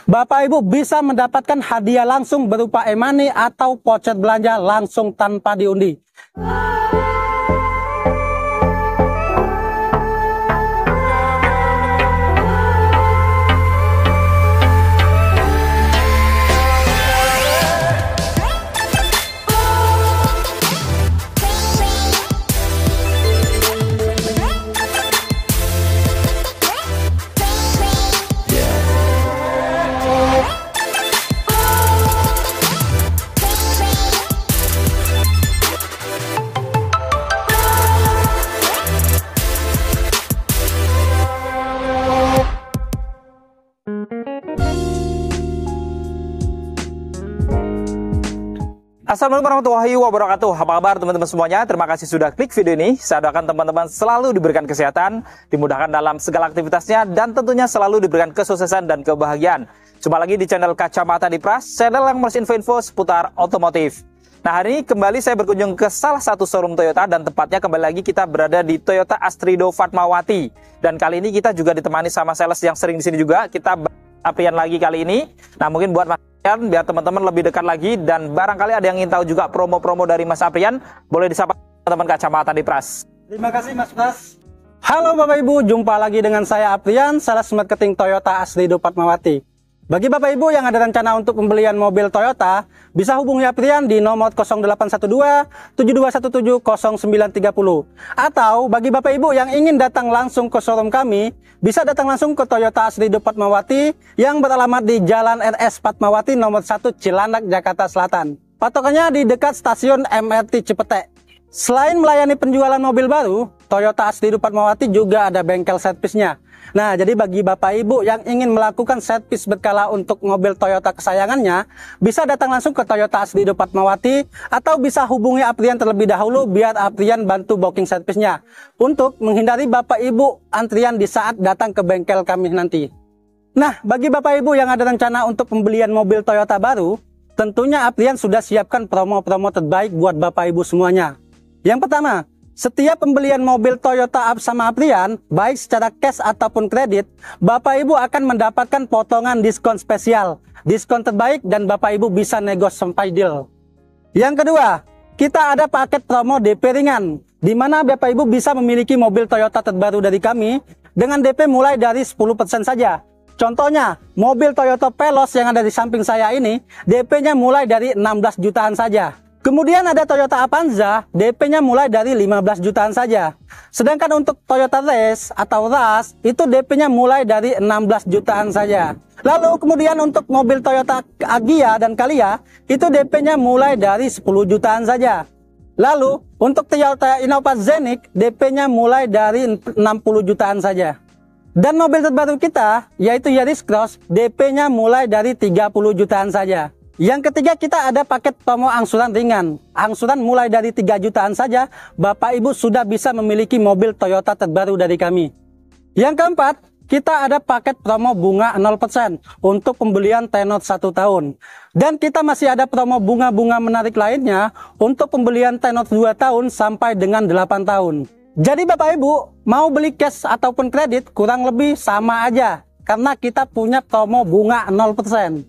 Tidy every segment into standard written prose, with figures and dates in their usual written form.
Bapak Ibu bisa mendapatkan hadiah langsung berupa e-money atau voucher belanja langsung tanpa diundi. Assalamualaikum warahmatullahi wabarakatuh. Apa kabar teman-teman semuanya? Terima kasih sudah klik video ini. Saya doakan teman-teman selalu diberikan kesehatan, dimudahkan dalam segala aktivitasnya, dan tentunya selalu diberikan kesuksesan dan kebahagiaan. Jumpa lagi di channel Kacamata Dipras, channel yang merus info-info seputar otomotif. Nah, hari ini kembali saya berkunjung ke salah satu showroom Toyota, dan tepatnya kembali lagi kita berada di Toyota Astrido Fatmawati. Dan kali ini kita juga ditemani sama sales yang sering di sini juga. Kita Aprian lagi kali ini. Nah, mungkin buat biar teman-teman lebih dekat lagi, dan barangkali ada yang ingin tahu juga promo-promo dari Mas Aprian, boleh disapa teman-teman Kacamata Dipras. Terima kasih Mas Pras. Halo Bapak Ibu, jumpa lagi dengan saya Aprian, sales marketing Toyota Astrido Fatmawati. Bagi Bapak Ibu yang ada rencana untuk pembelian mobil Toyota, bisa hubungi Aprian di nomor 0812 7217 0930. Atau bagi Bapak Ibu yang ingin datang langsung ke showroom kami, bisa datang langsung ke Toyota Astrido Fatmawati yang beralamat di Jalan RS Fatmawati nomor 1 Cilandak, Jakarta Selatan. Patokannya di dekat stasiun MRT Cipete. Selain melayani penjualan mobil baru, Toyota Astrido Fatmawati juga ada bengkel servisnya. Nah, jadi bagi Bapak Ibu yang ingin melakukan servis berkala untuk mobil Toyota kesayangannya, bisa datang langsung ke Toyota Astrido Fatmawati atau bisa hubungi Aprian terlebih dahulu biar Aprian bantu booking servisnya untuk menghindari Bapak Ibu antrian di saat datang ke bengkel kami nanti. Nah, bagi Bapak Ibu yang ada rencana untuk pembelian mobil Toyota baru, tentunya Aprian sudah siapkan promo-promo terbaik buat Bapak Ibu semuanya. Yang pertama, setiap pembelian mobil Toyota sama Aprian, baik secara cash ataupun kredit, Bapak Ibu akan mendapatkan potongan diskon spesial, diskon terbaik, dan Bapak Ibu bisa negos sampai deal. Yang kedua, kita ada paket promo DP ringan, di mana Bapak Ibu bisa memiliki mobil Toyota terbaru dari kami dengan DP mulai dari 10% saja. Contohnya, mobil Toyota Veloz yang ada di samping saya ini, DP-nya mulai dari 16 jutaan saja. Kemudian ada Toyota Avanza, DP-nya mulai dari 15 jutaan saja. Sedangkan untuk Toyota Race atau Rush, itu DP-nya mulai dari 16 jutaan saja. Lalu kemudian untuk mobil Toyota Agya dan Calya, itu DP-nya mulai dari 10 jutaan saja. Lalu untuk Toyota Innova Zenix, DP-nya mulai dari 60 jutaan saja. Dan mobil terbaru kita, yaitu Yaris Cross, DP-nya mulai dari 30 jutaan saja. Yang ketiga, kita ada paket promo angsuran ringan. Angsuran mulai dari 3 jutaan saja, Bapak Ibu sudah bisa memiliki mobil Toyota terbaru dari kami. Yang keempat, kita ada paket promo bunga 0% untuk pembelian tenor 1 tahun. Dan kita masih ada promo bunga-bunga menarik lainnya untuk pembelian tenor 2 tahun sampai dengan 8 tahun. Jadi Bapak Ibu, mau beli cash ataupun kredit kurang lebih sama aja, karena kita punya promo bunga 0%.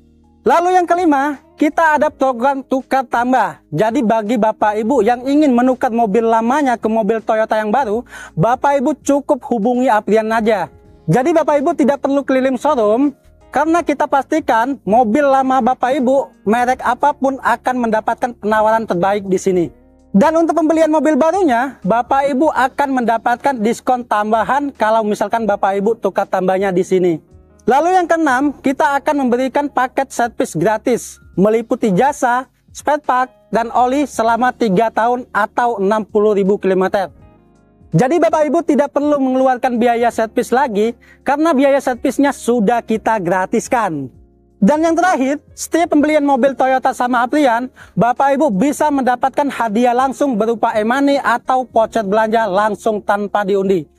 Lalu yang kelima, kita ada program tukar tambah. Jadi bagi Bapak Ibu yang ingin menukar mobil lamanya ke mobil Toyota yang baru, Bapak Ibu cukup hubungi Aprian aja. Jadi Bapak Ibu tidak perlu keliling showroom, karena kita pastikan mobil lama Bapak Ibu, merek apapun akan mendapatkan penawaran terbaik di sini. Dan untuk pembelian mobil barunya, Bapak Ibu akan mendapatkan diskon tambahan kalau misalkan Bapak Ibu tukar tambahnya di sini. Lalu yang keenam, kita akan memberikan paket servis gratis, meliputi jasa, spare part, dan oli selama 3 tahun atau 60.000 km. Jadi Bapak Ibu tidak perlu mengeluarkan biaya servis lagi, karena biaya servisnya sudah kita gratiskan. Dan yang terakhir, setiap pembelian mobil Toyota sama Aprian, Bapak Ibu bisa mendapatkan hadiah langsung berupa e-money atau voucher belanja langsung tanpa diundi.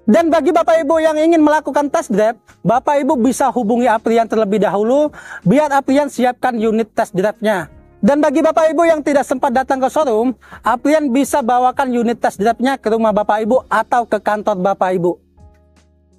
Dan bagi Bapak Ibu yang ingin melakukan test drive, Bapak Ibu bisa hubungi Aprian terlebih dahulu biar Aprian siapkan unit test drive-nya. Dan bagi Bapak Ibu yang tidak sempat datang ke showroom, Aprian bisa bawakan unit test drive-nya ke rumah Bapak Ibu atau ke kantor Bapak Ibu.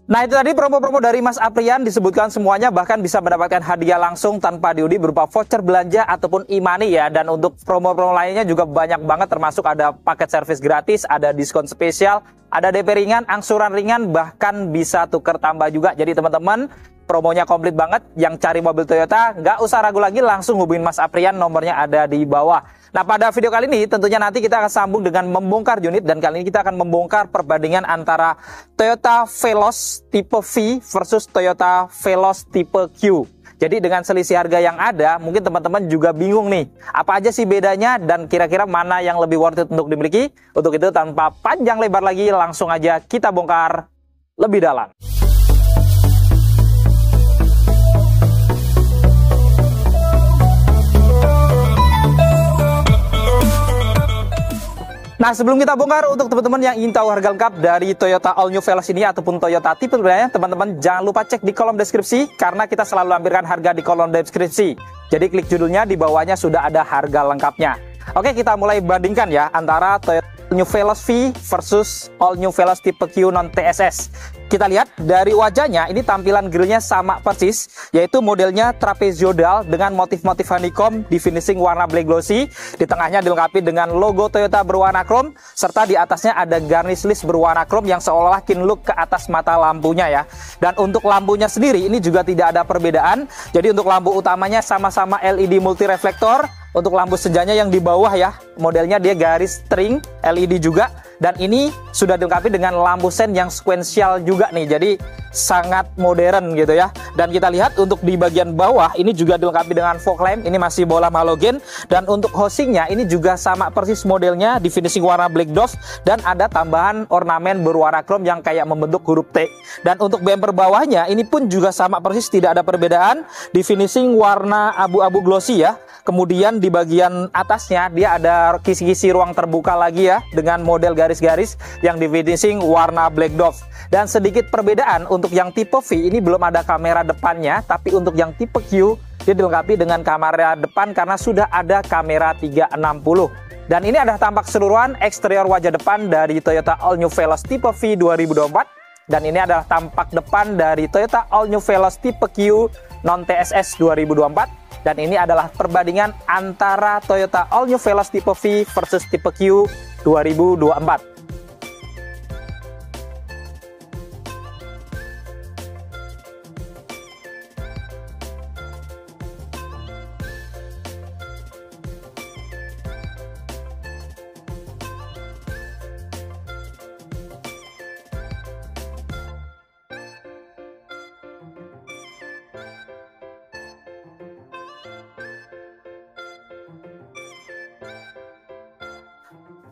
Nah, itu tadi promo-promo dari Mas Aprian disebutkan semuanya, bahkan bisa mendapatkan hadiah langsung tanpa diundi berupa voucher belanja ataupun e-money ya. Dan untuk promo-promo lainnya juga banyak banget, termasuk ada paket servis gratis, ada diskon spesial, ada DP ringan, angsuran ringan, bahkan bisa tuker tambah juga. Jadi teman-teman, promonya komplit banget. Yang cari mobil Toyota, nggak usah ragu lagi, langsung hubungin Mas Aprian, nomornya ada di bawah. Nah, pada video kali ini tentunya nanti kita akan sambung dengan membongkar unit, dan kali ini kita akan membongkar perbandingan antara Toyota Veloz tipe V versus Toyota Veloz tipe Q. Jadi dengan selisih harga yang ada, mungkin teman-teman juga bingung nih, apa aja sih bedanya dan kira-kira mana yang lebih worth it untuk dimiliki. Untuk itu tanpa panjang lebar lagi, langsung aja kita bongkar lebih dalam. Nah, sebelum kita bongkar, untuk teman-teman yang ingin tahu harga lengkap dari Toyota All New Veloz ini ataupun Toyota tipe lainnya, teman-teman jangan lupa cek di kolom deskripsi, karena kita selalu lampirkan harga di kolom deskripsi. Jadi klik judulnya, di bawahnya sudah ada harga lengkapnya. Oke, kita mulai bandingkan ya antara Toyota New Veloz V versus All New Veloz tipe Q non TSS. Kita lihat dari wajahnya, ini tampilan grillnya sama persis, yaitu modelnya trapezoidal dengan motif-motif honeycomb di finishing warna black glossy. Di tengahnya dilengkapi dengan logo Toyota berwarna chrome, serta di atasnya ada garnish list berwarna chrome yang seolah-olah kin look ke atas mata lampunya ya. Dan untuk lampunya sendiri ini juga tidak ada perbedaan. Jadi untuk lampu utamanya sama-sama LED multi reflektor. Untuk lampu senjanya yang di bawah ya, modelnya dia garis string LED juga. Dan ini sudah dilengkapi dengan lampu sen yang sekuensial juga nih, jadi sangat modern gitu ya. Dan kita lihat untuk di bagian bawah ini juga dilengkapi dengan fog lamp, ini masih bola halogen. Dan untuk housingnya ini juga sama persis modelnya di finishing warna black dove, dan ada tambahan ornamen berwarna chrome yang kayak membentuk huruf T. Dan untuk bumper bawahnya ini pun juga sama persis, tidak ada perbedaan di finishing warna abu-abu glossy ya. Kemudian di bagian atasnya dia ada kisi-kisi ruang terbuka lagi ya, dengan model garis-garis yang di finishing warna black dove. Dan sedikit perbedaan, untuk yang tipe V ini belum ada kamera depannya, tapi untuk yang tipe Q dia dilengkapi dengan kamera depan karena sudah ada kamera 360. Dan ini adalah tampak keseluruhan eksterior wajah depan dari Toyota All New Veloz tipe V 2024. Dan ini adalah tampak depan dari Toyota All New Veloz tipe Q non TSS 2024. Dan ini adalah perbandingan antara Toyota All New Veloz tipe V versus tipe Q 2024.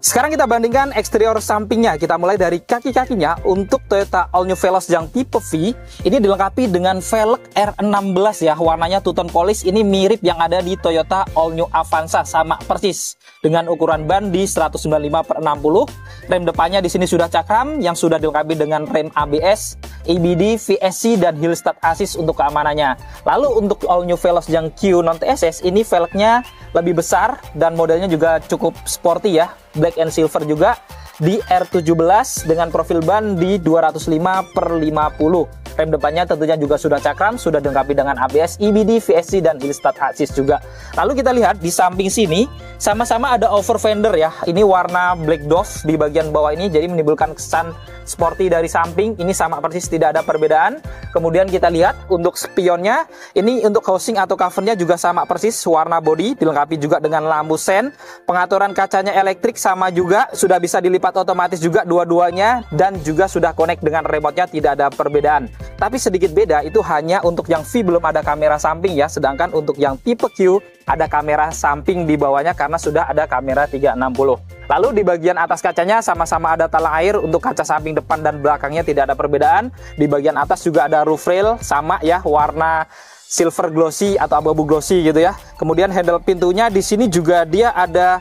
Sekarang kita bandingkan eksterior sampingnya. Kita mulai dari kaki-kakinya. Untuk Toyota All New Veloz yang tipe V ini dilengkapi dengan velg R16 ya, warnanya two tone polish. Ini mirip yang ada di Toyota All New Avanza, sama persis dengan ukuran ban di 195/60. Rem depannya di sini sudah cakram yang sudah dilengkapi dengan rem ABS, EBD, VSC, dan hill start assist untuk keamanannya. Lalu untuk All New Veloz yang Q non TSS ini velgnya lebih besar dan modelnya juga cukup sporty ya, black and silver juga, di R17 dengan profil ban di 205/50. Rem depannya tentunya juga sudah cakram, sudah dilengkapi dengan ABS, EBD, VSC, dan hill start assist juga. Lalu kita lihat di samping sini sama-sama ada over fender ya. Ini warna black dove di bagian bawah ini, jadi menimbulkan kesan sporty dari samping. Ini sama persis, tidak ada perbedaan. Kemudian kita lihat untuk spionnya, ini untuk housing atau covernya juga sama persis, warna body, dilengkapi juga dengan lampu sen. Pengaturan kacanya elektrik sama juga, sudah bisa dilipat otomatis juga dua-duanya, dan juga sudah connect dengan remote-nya, tidak ada perbedaan. Tapi sedikit beda, itu hanya untuk yang V belum ada kamera samping ya, sedangkan untuk yang tipe Q ada kamera samping di bawahnya karena sudah ada kamera 360. Lalu di bagian atas kacanya sama-sama ada talang air, untuk kaca samping depan dan belakangnya tidak ada perbedaan. Di bagian atas juga ada roof rail, sama ya, warna silver glossy atau abu-abu glossy gitu ya. Kemudian handle pintunya di sini juga dia ada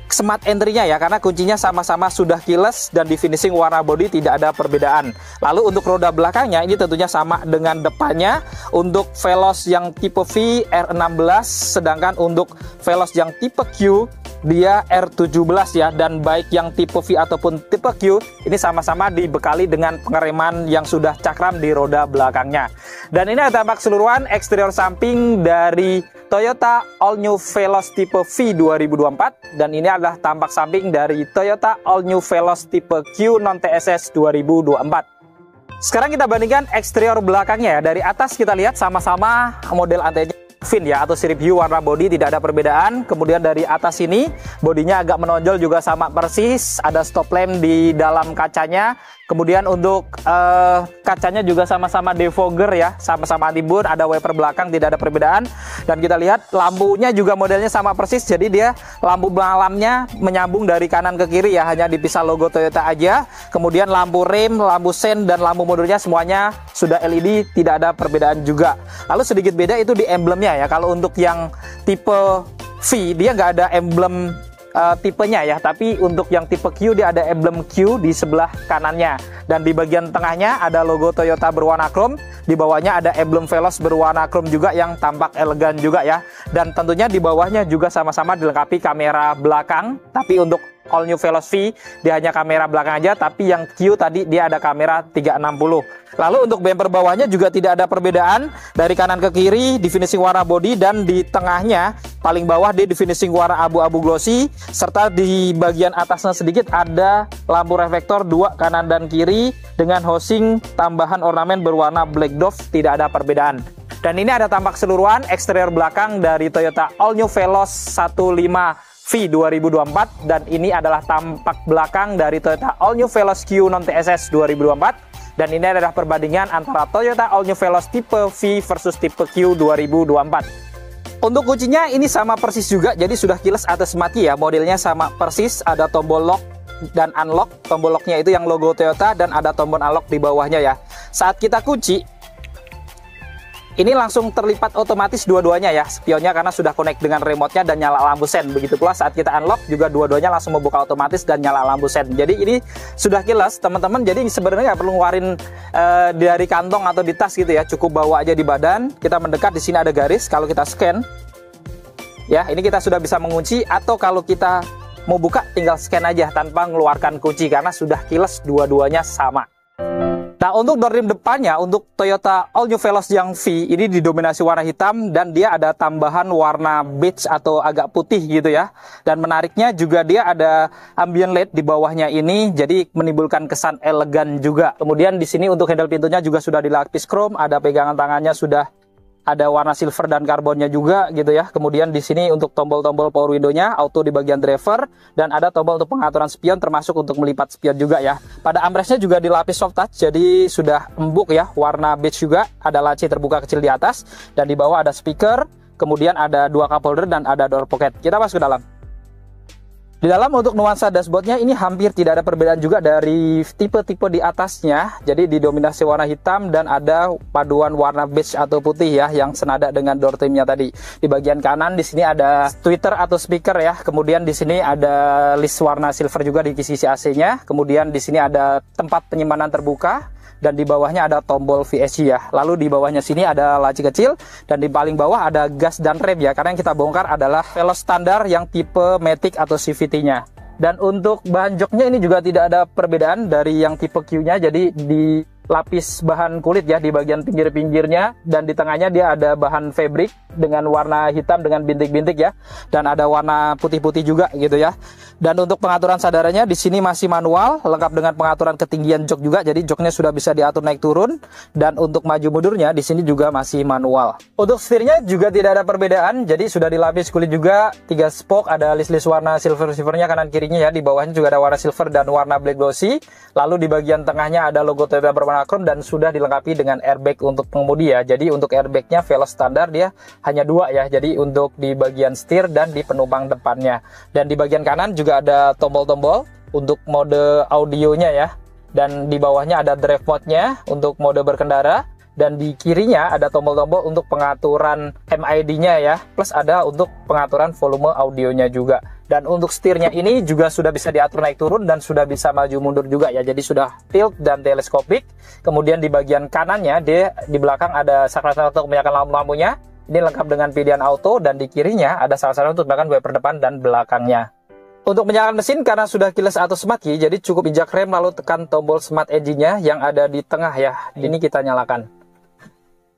smart entry-nya ya, karena kuncinya sama-sama sudah keyless, dan di finishing warna body tidak ada perbedaan. Lalu untuk roda belakangnya ini tentunya sama dengan depannya. Untuk Veloz yang tipe V R16, sedangkan untuk Veloz yang tipe Q dia R17 ya, dan baik yang tipe V ataupun tipe Q ini sama-sama dibekali dengan pengereman yang sudah cakram di roda belakangnya. Dan ini ada tampak keseluruhan eksterior samping dari Toyota All New Veloz tipe V 2024, dan ini adalah tampak samping dari Toyota All New Veloz tipe Q non TSS 2024. Sekarang kita bandingkan eksterior belakangnya ya. Dari atas kita lihat sama-sama model antenya fin ya, atau sirip hiu warna bodi, tidak ada perbedaan. Kemudian dari atas ini bodinya agak menonjol juga sama persis, ada stop lamp di dalam kacanya. Kemudian untuk kacanya juga sama-sama defogger ya, sama-sama anti blur, ada wiper belakang, tidak ada perbedaan. Dan kita lihat lampunya juga modelnya sama persis, jadi dia lampu malamnya menyambung dari kanan ke kiri ya, hanya dipisah logo Toyota aja. Kemudian lampu rem, lampu sen, dan lampu mundurnya semuanya sudah LED, tidak ada perbedaan juga. Lalu sedikit beda itu di emblemnya ya. Kalau untuk yang tipe V dia nggak ada emblem tipenya ya, tapi untuk yang tipe Q dia ada emblem Q di sebelah kanannya, dan di bagian tengahnya ada logo Toyota berwarna chrome, di bawahnya ada emblem Veloz berwarna chrome juga yang tampak elegan juga ya. Dan tentunya di bawahnya juga sama-sama dilengkapi kamera belakang, tapi untuk All New Veloz V dia hanya kamera belakang aja, tapi yang Q tadi dia ada kamera 360. Lalu untuk bumper bawahnya juga tidak ada perbedaan, dari kanan ke kiri di finishing warna body, dan di tengahnya paling bawah dia di finishing warna abu-abu glossy, serta di bagian atasnya sedikit ada lampu reflektor dua kanan dan kiri dengan housing tambahan ornamen berwarna black dove, tidak ada perbedaan. Dan ini ada tampak keseluruhan eksterior belakang dari Toyota All New Veloz 15 V 2024, dan ini adalah tampak belakang dari Toyota All New Veloz Q non TSS 2024. Dan ini adalah perbandingan antara Toyota All New Veloz tipe V versus tipe Q 2024. Untuk kuncinya ini sama persis juga, jadi sudah keyless atas mati ya, modelnya sama persis, ada tombol lock dan unlock. Tombol locknya itu yang logo Toyota, dan ada tombol unlock di bawahnya ya. Saat kita kunci ini langsung terlipat otomatis dua-duanya ya, spionnya, karena sudah connect dengan remote-nya dan nyala lampu sen. Begitu pula saat kita unlock juga dua-duanya langsung membuka otomatis dan nyala lampu sen. Jadi ini sudah keyless teman-teman, jadi sebenarnya nggak perlu ngeluarin dari kantong atau di tas gitu ya, cukup bawa aja di badan. Kita mendekat, di sini ada garis, kalau kita scan ya, ini kita sudah bisa mengunci, atau kalau kita mau buka tinggal scan aja tanpa mengeluarkan kunci, karena sudah keyless dua-duanya sama. Nah, untuk door rim depannya, untuk Toyota All New Veloz yang V, ini didominasi warna hitam, dan dia ada tambahan warna beige atau agak putih gitu ya. Dan menariknya juga dia ada ambient LED di bawahnya ini, jadi menimbulkan kesan elegan juga. Kemudian di sini untuk handle pintunya juga sudah dilapis chrome, ada pegangan tangannya sudah ada warna silver dan karbonnya juga gitu ya. Kemudian di sini untuk tombol-tombol power window-nya auto di bagian driver, dan ada tombol untuk pengaturan spion termasuk untuk melipat spion juga ya. Pada armrestnya juga dilapis soft touch, jadi sudah empuk ya, warna beige juga, ada laci terbuka kecil di atas, dan di bawah ada speaker, kemudian ada dua cup holder dan ada door pocket. Kita masuk ke dalam. Di dalam untuk nuansa dashboardnya ini hampir tidak ada perbedaan juga dari tipe-tipe di atasnya. Jadi didominasi warna hitam dan ada paduan warna beige atau putih ya, yang senada dengan door trimnya tadi. Di bagian kanan di sini ada tweeter atau speaker ya. Kemudian di sini ada list warna silver juga di sisi AC-nya. Kemudian di sini ada tempat penyimpanan terbuka. Dan di bawahnya ada tombol VSC ya. Lalu di bawahnya sini ada laci kecil, dan di paling bawah ada gas dan rem ya. Karena yang kita bongkar adalah Veloz standar yang tipe Matic atau CVT-nya. Dan untuk bahan joknya ini juga tidak ada perbedaan dari yang tipe Q-nya. Jadi di lapis bahan kulit ya di bagian pinggir-pinggirnya, dan di tengahnya dia ada bahan fabric dengan warna hitam dengan bintik-bintik ya, dan ada warna putih-putih juga gitu ya. Dan untuk pengaturan sadarannya di sini masih manual, lengkap dengan pengaturan ketinggian jok juga, jadi joknya sudah bisa diatur naik turun. Dan untuk maju mundurnya di sini juga masih manual. Untuk setirnya juga tidak ada perbedaan, jadi sudah dilapis kulit juga, 3 spoke, ada list-list warna silver-silvernya kanan kirinya ya. Di bawahnya juga ada warna silver dan warna black glossy. Lalu di bagian tengahnya ada logo Toyota berwarna chrome, dan sudah dilengkapi dengan airbag untuk pengemudi ya. Jadi untuk airbagnya Veloz standar dia hanya 2 ya, jadi untuk di bagian setir dan di penumpang depannya. Dan di bagian kanan juga ada tombol-tombol untuk mode audionya ya, dan di bawahnya ada drive mode-nya untuk mode berkendara, dan di kirinya ada tombol-tombol untuk pengaturan MID-nya ya, plus ada untuk pengaturan volume audionya juga. Dan untuk setirnya ini juga sudah bisa diatur naik turun dan sudah bisa maju mundur juga ya, jadi sudah tilt dan teleskopik. Kemudian di bagian kanannya dia di belakang ada saklar untuk menyalakan lampu-lampunya. Ini lengkap dengan pilihan auto dan di kirinya ada salah-salah untuk menggunakan wiper depan dan belakangnya. Untuk menyalakan mesin karena sudah keyless auto smart key, jadi cukup injak rem lalu tekan tombol smart engine-nya yang ada di tengah ya. Ini kita nyalakan.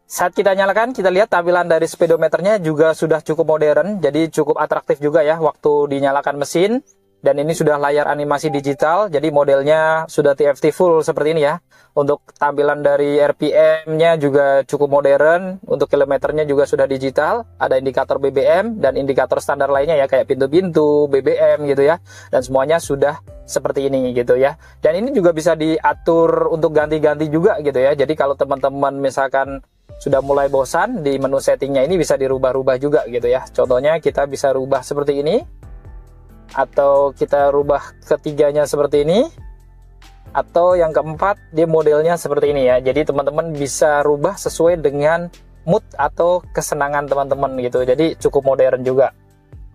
Saat kita nyalakan, kita lihat tampilan dari speedometernya juga sudah cukup modern, jadi cukup atraktif juga ya waktu dinyalakan mesin. Dan ini sudah layar animasi digital, jadi modelnya sudah TFT full seperti ini ya. Untuk tampilan dari RPM-nya juga cukup modern, untuk kilometernya juga sudah digital, ada indikator BBM dan indikator standar lainnya ya, kayak pintu-pintu, BBM gitu ya. Dan semuanya sudah seperti ini gitu ya. Dan ini juga bisa diatur untuk ganti-ganti juga gitu ya. Jadi kalau teman-teman misalkan sudah mulai bosan, di menu settingnya ini bisa dirubah-rubah juga gitu ya. Contohnya kita bisa rubah seperti ini, atau kita rubah ketiganya seperti ini, atau yang keempat dia modelnya seperti ini ya. Jadi teman-teman bisa rubah sesuai dengan mood atau kesenangan teman-teman gitu. Jadi cukup modern juga.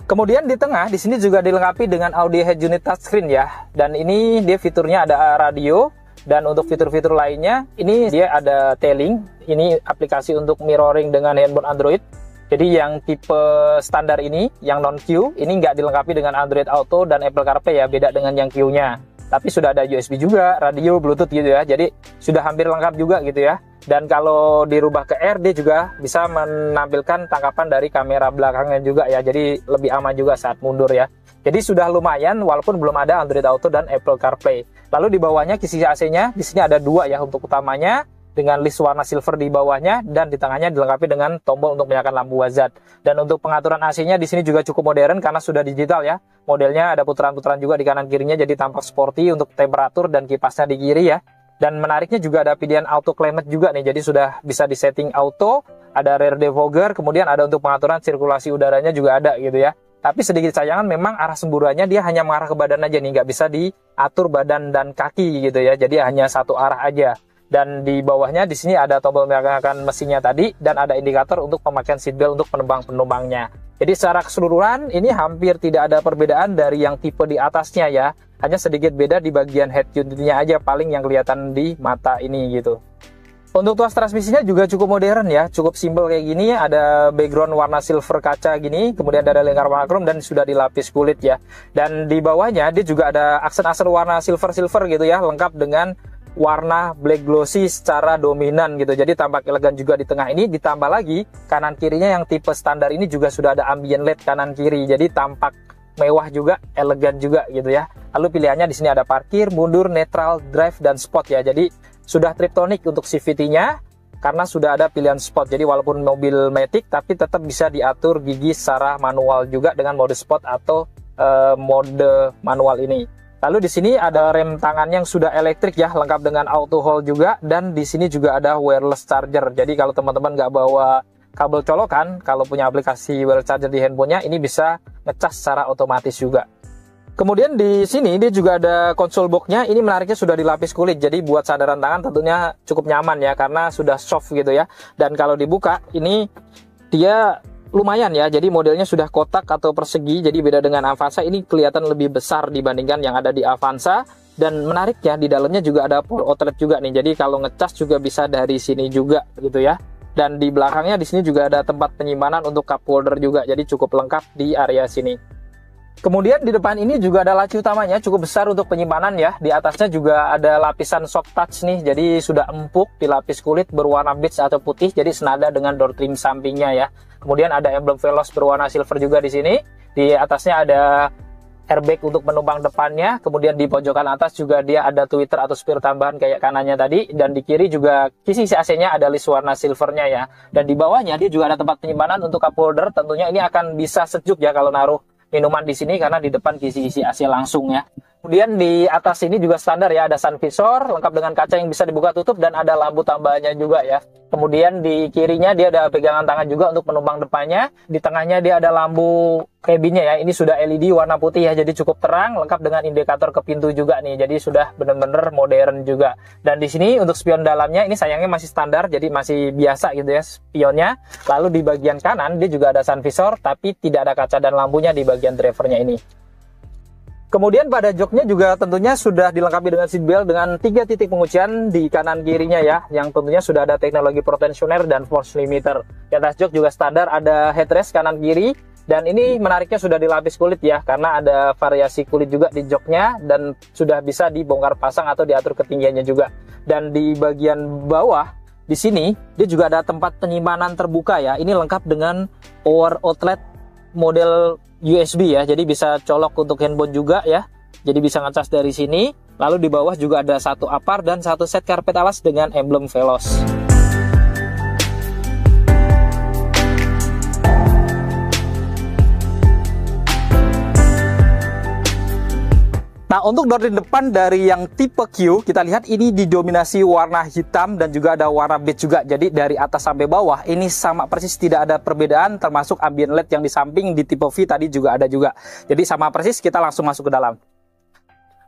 Kemudian di tengah di sini juga dilengkapi dengan audio head unit touchscreen ya. Dan ini dia fiturnya ada radio, dan untuk fitur-fitur lainnya ini dia ada tailing. Ini aplikasi untuk mirroring dengan handphone Android. Jadi yang tipe standar ini, yang non-Q, ini nggak dilengkapi dengan Android Auto dan Apple CarPlay ya, beda dengan yang Q-nya. Tapi sudah ada USB juga, radio, Bluetooth gitu ya, jadi sudah hampir lengkap juga gitu ya. Dan kalau dirubah ke R, dia juga bisa menampilkan tangkapan dari kamera belakangnya juga ya, jadi lebih aman juga saat mundur ya. Jadi sudah lumayan walaupun belum ada Android Auto dan Apple CarPlay. Lalu di bawahnya kisi AC-nya, di sini ada dua ya untuk utamanya, dengan list warna silver di bawahnya, dan di tengahnya dilengkapi dengan tombol untuk menyalakan lampu hazard. Dan untuk pengaturan AC-nya di sini juga cukup modern karena sudah digital ya. Modelnya ada putaran-putaran juga di kanan kirinya, jadi tampak sporty untuk temperatur dan kipasnya di kiri ya. Dan menariknya juga ada pilihan auto climate juga nih, jadi sudah bisa disetting auto, ada rear defogger, kemudian ada untuk pengaturan sirkulasi udaranya juga ada gitu ya. Tapi sedikit sayangan memang arah semburannya dia hanya mengarah ke badan aja nih, nggak bisa diatur badan dan kaki gitu ya. Jadi hanya satu arah aja. Dan di bawahnya di sini ada tombol menyalakan mesinnya tadi, dan ada indikator untuk pemakaian seatbelt untuk penumpang-penumpangnya. Jadi secara keseluruhan ini hampir tidak ada perbedaan dari yang tipe di atasnya ya. Hanya sedikit beda di bagian head unitnya aja paling yang kelihatan di mata ini gitu. Untuk tuas transmisinya juga cukup modern ya, cukup simpel kayak gini, ada background warna silver kaca gini, kemudian ada lingkar warna chrome dan sudah dilapis kulit ya. Dan di bawahnya dia juga ada aksen-aksen warna silver-silver gitu ya, lengkap dengan warna black glossy secara dominan gitu, jadi tampak elegan juga di tengah ini. Ditambah lagi kanan kirinya yang tipe standar ini juga sudah ada ambient LED kanan kiri, jadi tampak mewah juga, elegan juga gitu ya. Lalu pilihannya di sini ada parkir, mundur, netral, drive, dan sport ya. Jadi sudah triptonic untuk CVT-nya karena sudah ada pilihan sport. Jadi walaupun mobil matic tapi tetap bisa diatur gigi secara manual juga dengan mode sport atau mode manual ini. Lalu di sini ada rem tangan yang sudah elektrik ya, lengkap dengan auto hold juga, dan di sini juga ada wireless charger. Jadi kalau teman-teman nggak bawa kabel colokan, kalau punya aplikasi wireless charger di handphonenya, ini bisa ngecas secara otomatis juga. Kemudian di sini dia juga ada console box-nya. Ini menariknya sudah dilapis kulit, jadi buat sandaran tangan tentunya cukup nyaman ya, karena sudah soft gitu ya. Dan kalau dibuka, ini dia lumayan ya, jadi modelnya sudah kotak atau persegi, jadi beda dengan Avanza, ini kelihatan lebih besar dibandingkan yang ada di Avanza. Dan menariknya di dalamnya juga ada power outlet juga nih, jadi kalau ngecas juga bisa dari sini juga gitu ya. Dan di belakangnya di sini juga ada tempat penyimpanan untuk cup holder juga, jadi cukup lengkap di area sini. Kemudian di depan ini juga ada laci utamanya, cukup besar untuk penyimpanan ya. Di atasnya juga ada lapisan soft touch nih, jadi sudah empuk dilapis kulit berwarna beige atau putih, jadi senada dengan door trim sampingnya ya. Kemudian ada emblem Veloz berwarna silver juga di sini. Di atasnya ada airbag untuk penumpang depannya. Kemudian di pojokan atas juga dia ada tweeter atau speaker tambahan kayak kanannya tadi. Dan di kiri juga kisi AC-nya ada list warna silvernya ya. Dan di bawahnya dia juga ada tempat penyimpanan untuk cup holder. Tentunya ini akan bisa sejuk ya kalau naruh minuman di sini karena di depan kisi-kisi AC langsung ya. Kemudian di atas ini juga standar ya, ada sun visor lengkap dengan kaca yang bisa dibuka tutup dan ada lampu tambahannya juga ya. Kemudian di kirinya dia ada pegangan tangan juga untuk penumpang depannya. Di tengahnya dia ada lampu cabinnya ya. Ini sudah LED warna putih ya, jadi cukup terang, lengkap dengan indikator ke pintu juga nih. Jadi sudah benar-benar modern juga. Dan di sini untuk spion dalamnya ini sayangnya masih standar, jadi masih biasa gitu ya spionnya. Lalu di bagian kanan dia juga ada sun visor tapi tidak ada kaca dan lampunya di bagian drivernya ini. Kemudian pada joknya juga tentunya sudah dilengkapi dengan seatbelt dengan 3 titik penguncian di kanan kirinya ya, yang tentunya sudah ada teknologi pro tensioner dan force limiter. Di atas jok juga standar ada headrest kanan kiri, dan ini menariknya sudah dilapis kulit ya, karena ada variasi kulit juga di joknya dan sudah bisa dibongkar pasang atau diatur ketinggiannya juga. Dan di bagian bawah di sini dia juga ada tempat penyimpanan terbuka ya. Ini lengkap dengan power outlet model USB ya, jadi bisa colok untuk handphone juga ya, jadi bisa ngecas dari sini. Lalu di bawah juga ada satu apar dan satu set karpet alas dengan emblem Veloz. Nah, untuk door di depan dari yang tipe Q, kita lihat ini didominasi warna hitam dan juga ada warna beige juga. Jadi dari atas sampai bawah ini sama persis, tidak ada perbedaan, termasuk ambient LED yang di samping di tipe V tadi juga ada juga. Jadi sama persis, kita langsung masuk ke dalam.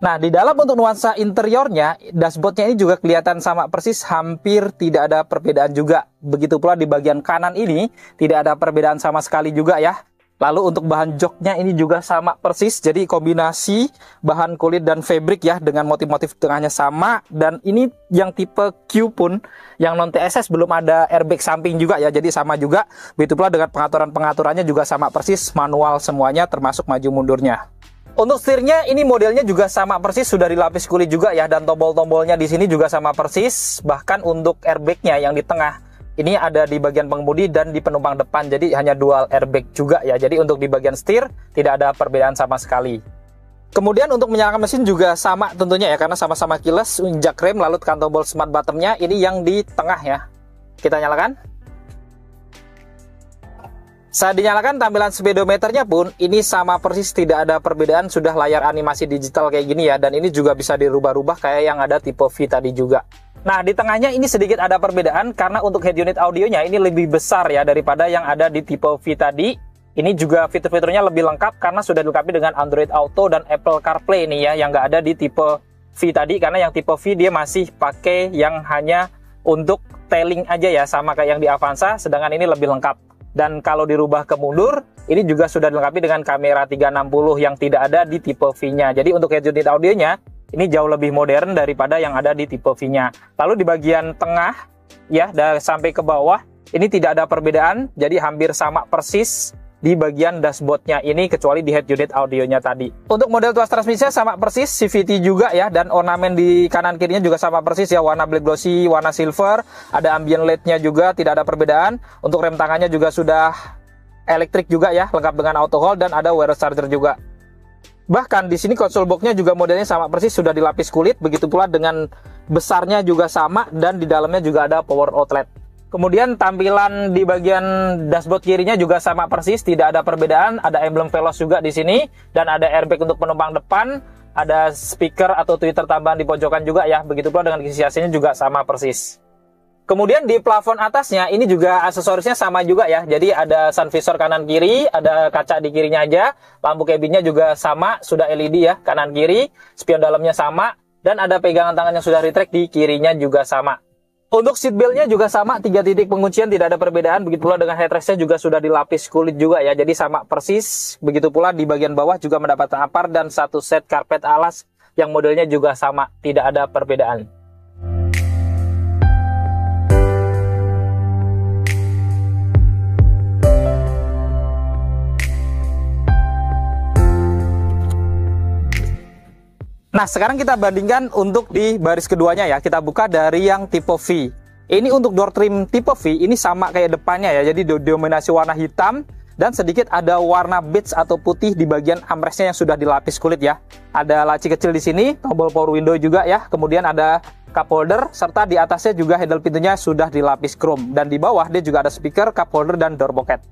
Nah, di dalam untuk nuansa interiornya, dashboardnya ini juga kelihatan sama persis, hampir tidak ada perbedaan juga. Begitu pula di bagian kanan ini, tidak ada perbedaan sama sekali juga ya. Lalu untuk bahan joknya ini juga sama persis, jadi kombinasi bahan kulit dan fabric ya, dengan motif-motif tengahnya sama. Dan ini yang tipe Q pun, yang non TSS belum ada airbag samping juga ya, jadi sama juga. Begitu pula dengan pengaturannya juga sama persis, manual semuanya termasuk maju mundurnya. Untuk setirnya ini modelnya juga sama persis, sudah dilapis kulit juga ya, dan tombol-tombolnya di sini juga sama persis. Bahkan untuk airbagnya yang di tengah ini ada di bagian pengemudi dan di penumpang depan, jadi hanya dual airbag juga ya. Jadi untuk di bagian setir tidak ada perbedaan sama sekali. Kemudian untuk menyalakan mesin juga sama tentunya ya, karena sama-sama keyless, injak rem, lalu tekan tombol smart button-nya ini yang di tengah ya. Kita nyalakan. Saat dinyalakan, tampilan speedometernya pun ini sama persis, tidak ada perbedaan, sudah layar animasi digital kayak gini ya, dan ini juga bisa dirubah-rubah kayak yang ada tipe V tadi juga. Nah, di tengahnya ini sedikit ada perbedaan karena untuk head unit audionya ini lebih besar ya daripada yang ada di tipe V tadi. Ini juga fitur-fiturnya lebih lengkap karena sudah dilengkapi dengan Android Auto dan Apple CarPlay ini ya, yang nggak ada di tipe V tadi, karena yang tipe V dia masih pakai yang hanya untuk tailing aja ya, sama kayak yang di Avanza, sedangkan ini lebih lengkap. Dan kalau dirubah ke mundur, ini juga sudah dilengkapi dengan kamera 360 yang tidak ada di tipe V-nya. Jadi untuk head unit audionya ini jauh lebih modern daripada yang ada di tipe V-nya. Lalu di bagian tengah ya, dari sampai ke bawah ini tidak ada perbedaan, jadi hampir sama persis di bagian dashboardnya ini, kecuali di head unit audionya tadi. Untuk model tuas transmisinya sama persis, CVT juga ya, dan ornamen di kanan kirinya juga sama persis ya, warna black glossy, warna silver, ada ambient LED-nya juga, tidak ada perbedaan. Untuk rem tangannya juga sudah elektrik juga ya, lengkap dengan auto hold dan ada wireless charger juga. Bahkan di sini console box-nya juga modelnya sama persis, sudah dilapis kulit, begitu pula dengan besarnya juga sama, dan di dalamnya juga ada power outlet. Kemudian tampilan di bagian dashboard kirinya juga sama persis, tidak ada perbedaan, ada emblem Veloz juga di sini, dan ada airbag untuk penumpang depan, ada speaker atau tweeter tambahan di pojokan juga ya, begitu pula dengan kisi AC-nya juga sama persis. Kemudian di plafon atasnya ini juga aksesorisnya sama juga ya. Jadi ada sun visor kanan kiri, ada kaca di kirinya aja. Lampu cabinnya juga sama, sudah LED ya, kanan kiri. Spion dalamnya sama, dan ada pegangan tangan yang sudah retract di kirinya juga sama. Untuk seatbeltnya juga sama, 3 titik penguncian, tidak ada perbedaan. Begitu pula dengan headrestnya juga sudah dilapis kulit juga ya, jadi sama persis. Begitu pula di bagian bawah juga mendapatkan apar dan satu set karpet alas yang modelnya juga sama, tidak ada perbedaan. Nah, sekarang kita bandingkan untuk di baris keduanya ya. Kita buka dari yang tipe V. Ini untuk door trim tipe V, ini sama kayak depannya ya. Jadi dominasi warna hitam dan sedikit ada warna beige atau putih di bagian armrestnya yang sudah dilapis kulit ya. Ada laci kecil di sini, tombol power window juga ya. Kemudian ada cup holder, serta di atasnya juga handle pintunya sudah dilapis chrome. Dan di bawah dia juga ada speaker, cup holder, dan door pocket.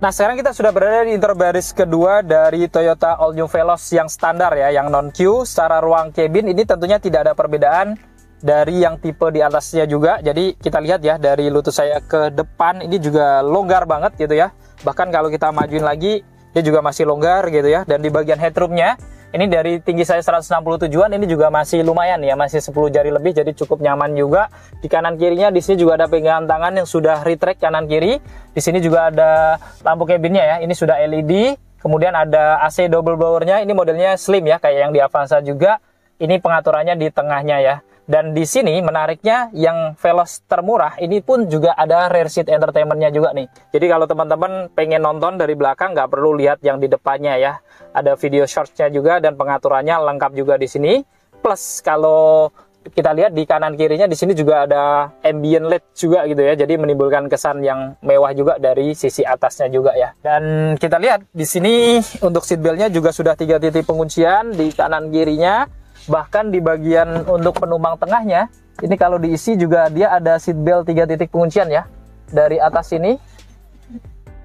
Nah, sekarang kita sudah berada di interior baris kedua dari Toyota All New Veloz yang standar ya, yang non-Q. Secara ruang cabin ini tentunya tidak ada perbedaan dari yang tipe di atasnya juga. Jadi kita lihat ya, dari lutut saya ke depan ini juga longgar banget gitu ya. Bahkan kalau kita majuin lagi, dia juga masih longgar gitu ya. Dan di bagian headroomnya Ini dari tinggi saya 167-an, ini juga masih lumayan ya, masih 10 jari lebih, jadi cukup nyaman juga. Di kanan kirinya di sini juga ada pegangan tangan yang sudah retract kanan kiri. Di sini juga ada lampu cabinnya ya, ini sudah LED. Kemudian ada AC double blowernya, ini modelnya slim ya, kayak yang di Avanza juga. Ini pengaturannya di tengahnya ya. Dan di sini menariknya yang Veloz termurah ini pun juga ada rear seat entertainmentnya juga nih. Jadi kalau teman-teman pengen nonton dari belakang nggak perlu lihat yang di depannya ya. Ada video shortsnya juga dan pengaturannya lengkap juga di sini. Plus kalau kita lihat di kanan kirinya di sini juga ada ambient LED juga gitu ya. Jadi menimbulkan kesan yang mewah juga dari sisi atasnya juga ya. Dan kita lihat di sini untuk seat beltnya juga sudah 3 titik penguncian di kanan kirinya. Bahkan di bagian untuk penumpang tengahnya, ini kalau diisi juga dia ada seat belt 3 titik penguncian ya. Dari atas sini.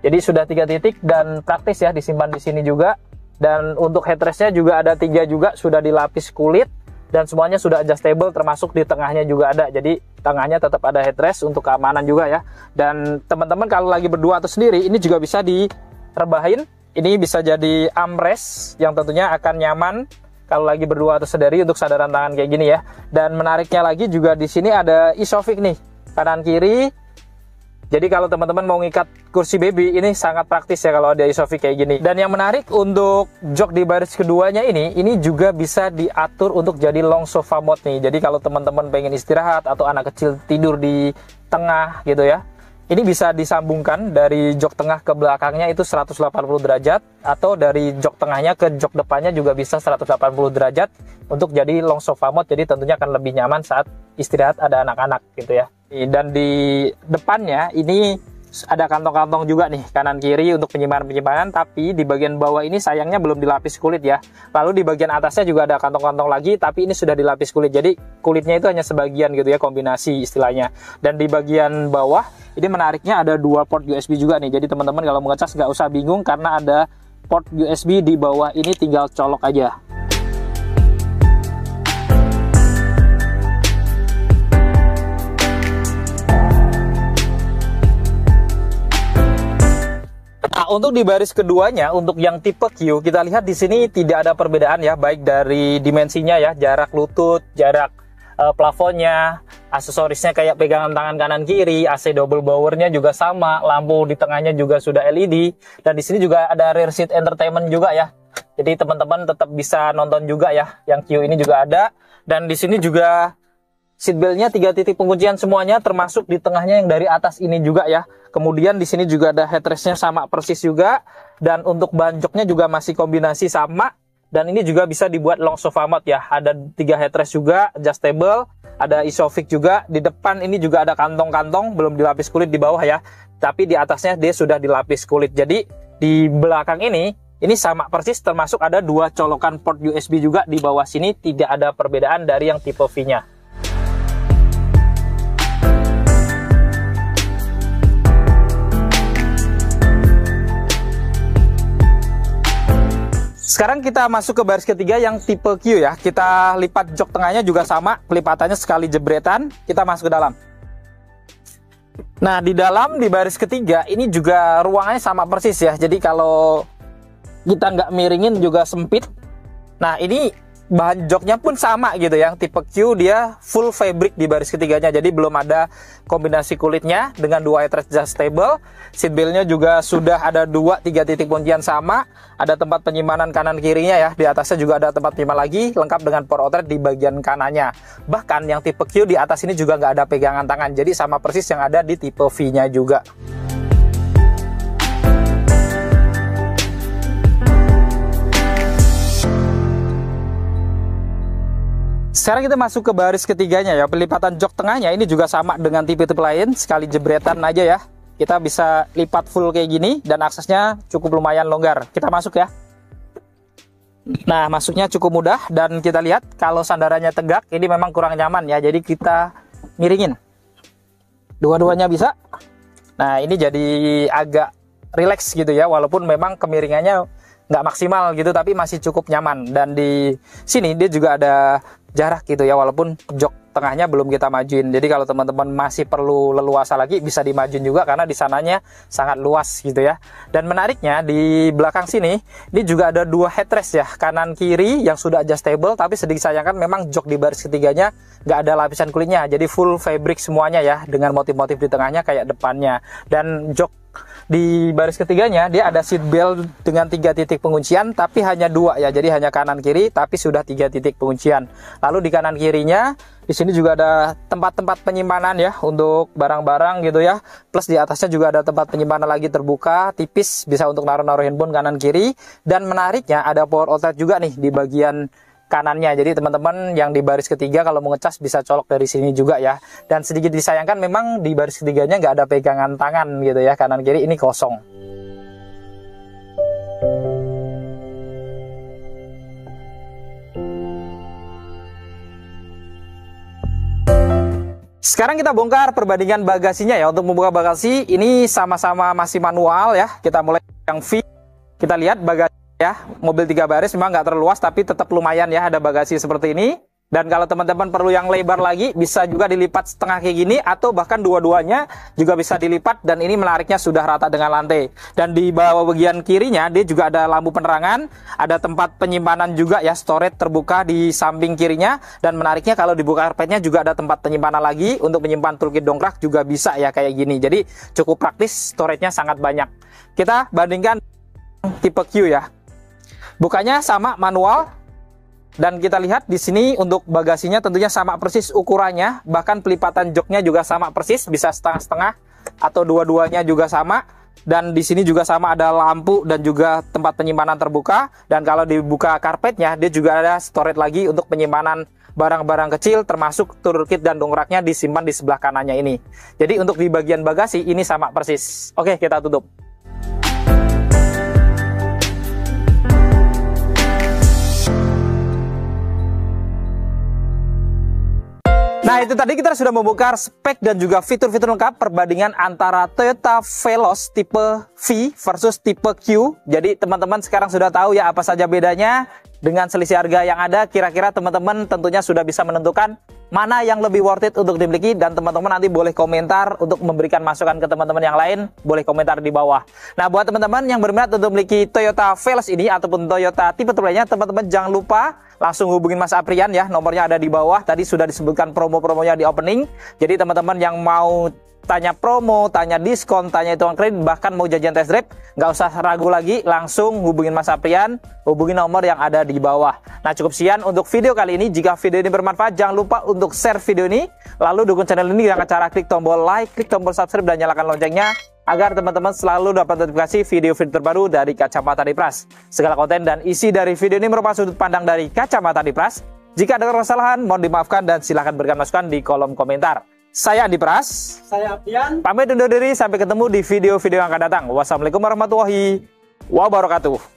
Jadi sudah 3 titik dan praktis ya, disimpan di sini juga. Dan untuk headrestnya juga ada 3 juga, sudah dilapis kulit. Dan semuanya sudah adjustable, termasuk di tengahnya juga ada. Jadi tengahnya tetap ada headrest untuk keamanan juga ya. Dan teman-teman kalau lagi berdua atau sendiri, ini juga bisa direbahin. Ini bisa jadi armrest yang tentunya akan nyaman kalau lagi berdua atau sendiri untuk sandaran tangan kayak gini ya. Dan menariknya lagi juga di sini ada Isofix nih, kanan kiri. Jadi kalau teman-teman mau ngikat kursi baby, ini sangat praktis ya kalau ada Isofix kayak gini. Dan yang menarik untuk jok di baris keduanya ini juga bisa diatur untuk jadi long sofa mode nih. Jadi kalau teman-teman pengen istirahat atau anak kecil tidur di tengah gitu ya, ini bisa disambungkan dari jok tengah ke belakangnya itu 180 derajat, atau dari jok tengahnya ke jok depannya juga bisa 180 derajat untuk jadi long sofa mode. Jadi tentunya akan lebih nyaman saat istirahat ada anak-anak gitu ya. Dan di depannya ini ada kantong-kantong juga nih kanan kiri untuk penyimpanan-penyimpanan, tapi di bagian bawah ini sayangnya belum dilapis kulit ya. Lalu di bagian atasnya juga ada kantong-kantong lagi, tapi ini sudah dilapis kulit. Jadi kulitnya itu hanya sebagian gitu ya, kombinasi istilahnya. Dan di bagian bawah ini menariknya ada 2 port USB juga nih. Jadi teman-teman kalau mau ngecas nggak usah bingung karena ada port USB di bawah ini, tinggal colok aja. Nah, untuk di baris keduanya, untuk yang tipe Q, kita lihat di sini tidak ada perbedaan ya, baik dari dimensinya ya, jarak lutut, jarak plafonnya, aksesorisnya kayak pegangan tangan kanan kiri, AC double blowernya juga sama, lampu di tengahnya juga sudah LED, dan di sini juga ada rear seat entertainment juga ya. Jadi teman-teman tetap bisa nonton juga ya, yang Q ini juga ada, dan di sini juga seatbeltnya 3 titik penguncian semuanya, termasuk di tengahnya yang dari atas ini juga ya. Kemudian di sini juga ada headrestnya sama persis juga, dan untuk ban joknya juga masih kombinasi sama. Dan ini juga bisa dibuat long sofa mode ya. Ada 3 headrest juga, adjustable, ada Isofix juga. Di depan ini juga ada kantong-kantong, belum dilapis kulit di bawah ya. Tapi di atasnya dia sudah dilapis kulit. Jadi di belakang ini sama persis, termasuk ada 2 colokan port USB juga di bawah sini. Tidak ada perbedaan dari yang tipe V-nya. Sekarang kita masuk ke baris ketiga yang tipe Q ya. Kita lipat jok tengahnya juga sama, pelipatannya sekali jebretan. Kita masuk ke dalam. Nah, di dalam di baris ketiga ini juga ruangannya sama persis ya. Jadi kalau kita nggak miringin juga sempit. Nah, ini bahan joknya pun sama gitu ya. Tipe Q dia full fabric di baris ketiganya. Jadi belum ada kombinasi kulitnya dengan 2 headrest adjustable. Seatbeltnya juga sudah ada 2-3 titik kuncian sama. Ada tempat penyimpanan kanan kirinya ya. Di atasnya juga ada tempat penyimpanan lagi, lengkap dengan power outlet di bagian kanannya. Bahkan yang tipe Q di atas ini juga nggak ada pegangan tangan. Jadi sama persis yang ada di tipe V-nya juga. Sekarang kita masuk ke baris ketiganya ya. Pelipatan jok tengahnya ini juga sama dengan tipe-tipe lain, sekali jebretan aja ya. Kita bisa lipat full kayak gini dan aksesnya cukup lumayan longgar. Kita masuk ya. Nah, masuknya cukup mudah dan kita lihat kalau sandarannya tegak ini memang kurang nyaman ya. Jadi kita miringin. Dua-duanya bisa. Nah, ini jadi agak relax gitu ya, walaupun memang kemiringannya nggak maksimal gitu, tapi masih cukup nyaman. Dan di sini dia juga ada jarak gitu ya, walaupun jok tengahnya belum kita majuin. Jadi kalau teman-teman masih perlu leluasa lagi, bisa dimajuin juga karena di sananya sangat luas gitu ya. Dan menariknya di belakang sini, ini juga ada dua headrest ya, kanan kiri yang sudah adjustable, tapi sedikit sayangkan memang jok di baris ketiganya nggak ada lapisan kulitnya, jadi full fabric semuanya ya, dengan motif-motif di tengahnya kayak depannya. Dan jok di baris ketiganya dia ada seat belt dengan 3 titik penguncian, tapi hanya 2 ya, jadi hanya kanan kiri tapi sudah 3 titik penguncian. Lalu di kanan kirinya di sini juga ada tempat-tempat penyimpanan ya untuk barang-barang gitu ya, plus di atasnya juga ada tempat penyimpanan lagi terbuka tipis, bisa untuk naruh-naruh handphone kanan kiri. Dan menariknya ada power outlet juga nih di bagian kanannya, jadi teman-teman yang di baris ketiga kalau mau ngecas bisa colok dari sini juga ya. Dan sedikit disayangkan memang di baris ketiganya nggak ada pegangan tangan gitu ya, kanan kiri ini kosong. Sekarang kita bongkar perbandingan bagasinya ya. Untuk membuka bagasi ini sama-sama masih manual ya. Kita mulai yang V, kita lihat bagasi ya, mobil 3 baris memang nggak terlalu luas tapi tetap lumayan ya, ada bagasi seperti ini. Dan kalau teman-teman perlu yang lebar lagi, bisa juga dilipat setengah kayak gini, atau bahkan dua-duanya juga bisa dilipat. Dan ini menariknya sudah rata dengan lantai. Dan di bawah bagian kirinya dia juga ada lampu penerangan, ada tempat penyimpanan juga ya, storage terbuka di samping kirinya. Dan menariknya kalau dibuka karpetnya juga ada tempat penyimpanan lagi untuk menyimpan toolkit dongkrak juga bisa ya kayak gini. Jadi cukup praktis, storage-nya sangat banyak. Kita bandingkan tipe Q ya. Bukanya sama manual, dan kita lihat di sini untuk bagasinya tentunya sama persis ukurannya, bahkan pelipatan joknya juga sama persis, bisa setengah-setengah atau dua-duanya juga sama. Dan di sini juga sama ada lampu dan juga tempat penyimpanan terbuka. Dan kalau dibuka karpetnya dia juga ada storage lagi untuk penyimpanan barang-barang kecil, termasuk toolkit dan dongkraknya disimpan di sebelah kanannya ini. Jadi untuk di bagian bagasi ini sama persis. Oke, kita tutup. Nah, itu tadi kita sudah membongkar spek dan juga fitur-fitur lengkap perbandingan antara Toyota Veloz tipe V versus tipe Q. Jadi teman-teman sekarang sudah tahu ya apa saja bedanya. Dengan selisih harga yang ada, kira-kira teman-teman tentunya sudah bisa menentukan mana yang lebih worth it untuk dimiliki. Dan teman-teman nanti boleh komentar untuk memberikan masukan ke teman-teman yang lain, boleh komentar di bawah. Nah, buat teman-teman yang berminat untuk memiliki Toyota Veloz ini ataupun Toyota tipe lainnya, teman-teman jangan lupa langsung hubungin Mas Aprian ya, nomornya ada di bawah. Tadi sudah disebutkan promo-promonya di opening. Jadi teman-teman yang mau tanya promo, tanya diskon, tanya hitungan kredit, bahkan mau jajan test drive, nggak usah ragu lagi, langsung hubungin Mas Aprian, hubungi nomor yang ada di bawah. Nah, cukup sekian untuk video kali ini. Jika video ini bermanfaat, jangan lupa untuk share video ini, lalu dukung channel ini dengan cara klik tombol like, klik tombol subscribe, dan nyalakan loncengnya, agar teman-teman selalu dapat notifikasi video-video terbaru dari Kacamata Dipras. Segala konten dan isi dari video ini merupakan sudut pandang dari Kacamata Dipras. Jika ada kesalahan, mohon dimaafkan dan silahkan berikan masukan di kolom komentar. Saya Andi Pras, Saya Aprian. pamit undur diri, sampai ketemu di video-video yang akan datang. Wassalamualaikum warahmatullahi wabarakatuh.